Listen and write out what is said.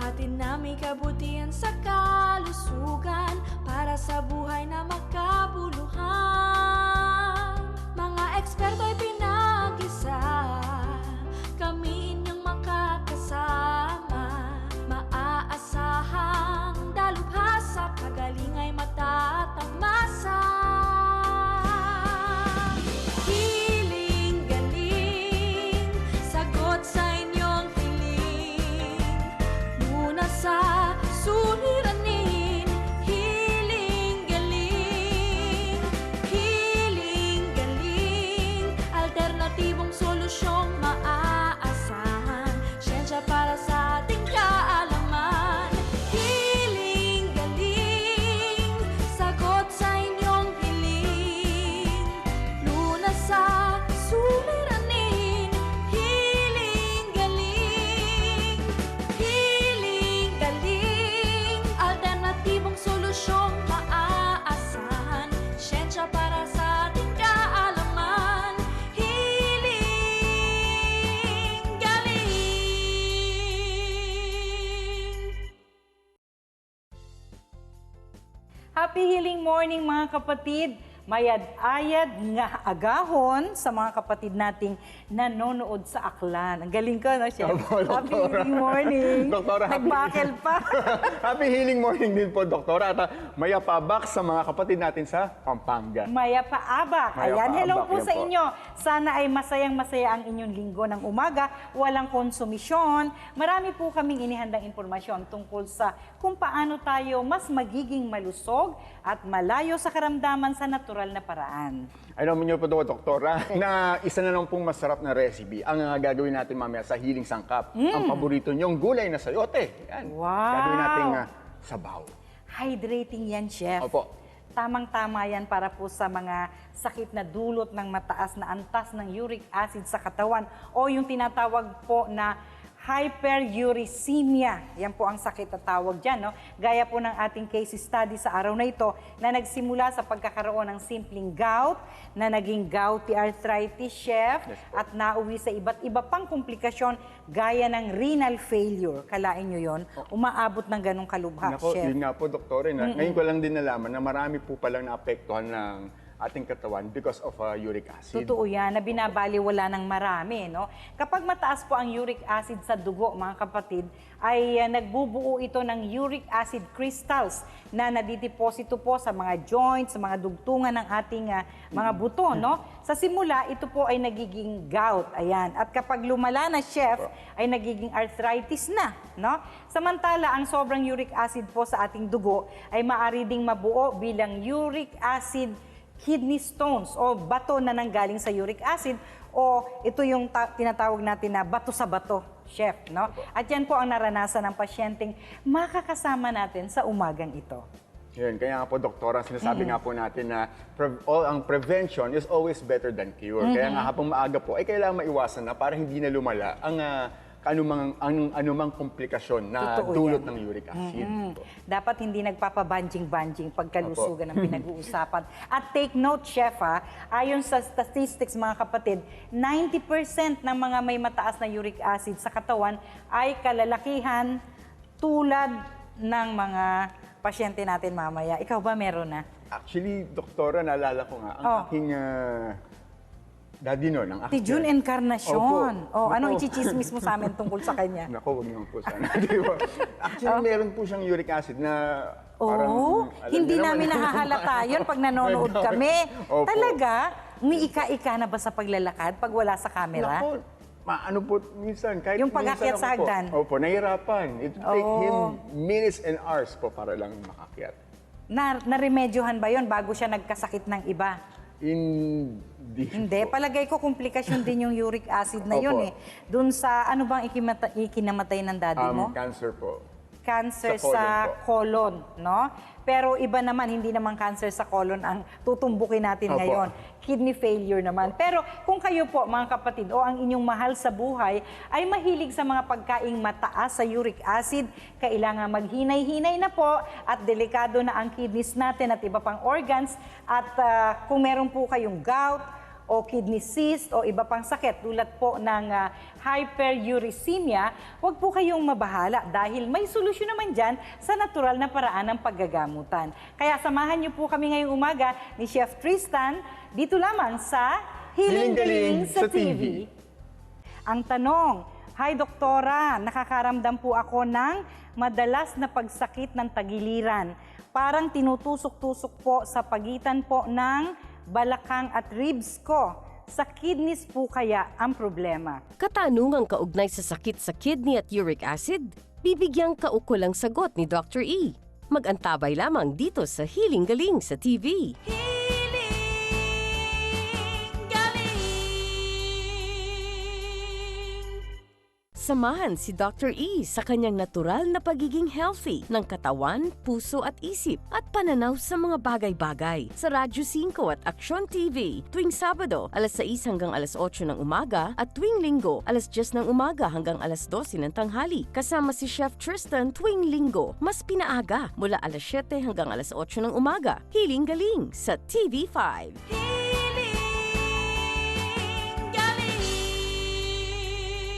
Hatid na may kabutihan sa kalusugan para sa buhay na makabuluhan. Mga eksperto'y pinag-isa, kami inyong makakasama. Maaasahang dalubhasa, kagaling ay matatamasa. Hiling galing, sagot sa inyong hiling. Muna sa suliranin, hiling galing. Hiling galing, alternatibong solusyong maaasahan. Siyensya para sa ating kaalaman. Hiling galing, sagot sa inyong hiling. Lunas sa suliranin, hiling galing. Hiling galing, alternatibong solusyong maaasahan. Siyensya para sa ating kaalaman. Hiling galing. Happy healing morning mga kapatid! Mayad-ayad nga agahon sa mga kapatid nating nanonood sa Aklan. Ang galing ko, no, Chef? Opo, Happy Doktora. healing morning! Doktora, happy- Nagbakel pa! Happy healing morning din po, Doktora. At maya pabak sa mga kapatid natin sa Pampanga. Maya paabak. Maya Ayan, hello paabak, po yan sa po. inyo. Sana ay masayang-masaya ang inyong linggo ng umaga. Walang konsumisyon. Marami po kaming inihandang impormasyon tungkol sa kung paano tayo mas magiging malusog at malayo sa karamdaman sa natural na paraan. Alam niyo po, Doktora, na isa na lang pong masarap na recipe ang gagawin natin mamaya sa Healing Sangkap. Ang paborito niyong gulay na sayote. Yan. Wow! Gagawin natin sabaw. Hydrating yan, Chef. Opo. Tamang-tama yan para po sa mga sakit na dulot ng mataas na antas ng uric acid sa katawan o yung tinatawag po na hyperuricemia. Yan po ang sakit na tawag dyan, no? Gaya po ng ating case study sa araw na ito na nagsimula sa pagkakaroon ng simpleng gout, na naging gouty arthritis, Chef, Yes po. at nauwi sa iba't iba pang komplikasyon gaya ng renal failure. Kalain nyo yon, umaabot ng ganong kalubha, Nako, Chef. yun nga po, Doktora. Ngayon ko lang din nalaman na marami po palang naapektuhan ng ating katawan because of uric acid. Totoo yan, na binabaliwala ng marami, no? Kapag mataas po ang uric acid sa dugo, mga kapatid, ay nagbubuo ito ng uric acid crystals na nadideposito po sa mga joints, sa mga dugtungan ng ating mga buto, no? Sa simula, ito po ay nagiging gout, ayan. At kapag lumala na, Chef, ay nagiging arthritis na, no? Samantala, ang sobrang uric acid po sa ating dugo ay maaari ding mabuo bilang uric acid kidney stones o bato na nanggaling sa uric acid o ito yung tinatawag natin na bato sa bato, Chef, no? At yan po ang naranasan ng pasyenteng makakasama natin sa umagang ito. Yun, kaya nga po, Doktora, sinasabi nga po natin na ang prevention is always better than cure. Kaya nga habang maaga po, ay kailangan maiwasan na para hindi na lumala ang anumang komplikasyon na Totoo dulot yan. ng uric acid. Po. Dapat hindi nagpapabanjing-banjing pagkalusugan ang pinag-uusapan. At take note, Chef, ayon sa statistics, mga kapatid, 90% ng mga may mataas na uric acid sa katawan ay kalalakihan tulad ng mga pasyente natin mamaya. Ikaw ba meron na? Actually, Doktora, naalala ko nga, ang aking daddy noon, ang aking... Si June Encarnacion. Opo. Anong Naku. ichismis mo sa amin tungkol sa kanya? Naku, huwag naman po sana. Di ba? Actually, meron po siyang uric acid na parang... alam Hindi niyo namin naman. nahahalata yun pag nanonood kami. Opo. Talaga, umiika-ika na ba sa paglalakad pag wala sa camera? Naku, ano po, minsan, kahit Yung pag-akyat minsan sa ako po, hagdan. Opo, nahirapan. It would take him minutes and hours po para lang makakyat. Na-remedyohan ba yon bago siya nagkasakit ng iba? Hindi Hindi. po. Palagay ko komplikasyon din yung uric acid na yun Opo. eh. Doon sa, ano bang ikinamatay ng daddy mo? Cancer po. Cancer Sa colon sa po. colon, no? Pero iba naman, hindi naman cancer sa colon ang tutumbukin natin Opo. ngayon. Kidney failure naman. Pero kung kayo po, mga kapatid, o ang inyong mahal sa buhay, ay mahilig sa mga pagkaing mataas sa uric acid, kailangan maghinay-hinay na po at delikado na ang kidneys natin at iba pang organs. At kung meron po kayong gout, o kidney cyst o iba pang sakit tulad po ng hyperuricemia, huwag po kayong mabahala dahil may solusyon naman dyan sa natural na paraan ng paggagamutan. Kaya samahan niyo po kami ngayong umaga ni Chef Tristan dito lamang sa Hiling Galing sa TV. Ang tanong, hi doktora, nakakaramdam po ako ng madalas na pagsakit ng tagiliran. Parang tinutusok-tusok po sa pagitan po ng balakang at ribs ko. Sa kidneys po kaya ang problema? Katanungang kaugnay sa sakit sa kidney at uric acid, bibigyang kaukulang sagot ni Dr. E. Mag-antabay lamang dito sa Hiling Galing sa TV. Samahan si Dr. E sa kanyang natural na pagiging healthy ng katawan, puso at isip at pananaw sa mga bagay-bagay sa Radyo 5 at Aksyon TV tuwing Sabado alas 6 hanggang alas 8 ng umaga at tuwing Linggo alas 10 ng umaga hanggang alas 12 ng tanghali. Kasama si Chef Tristan tuwing Linggo mas pinaaga mula alas 7 hanggang alas 8 ng umaga. Hiling Galing sa TV5.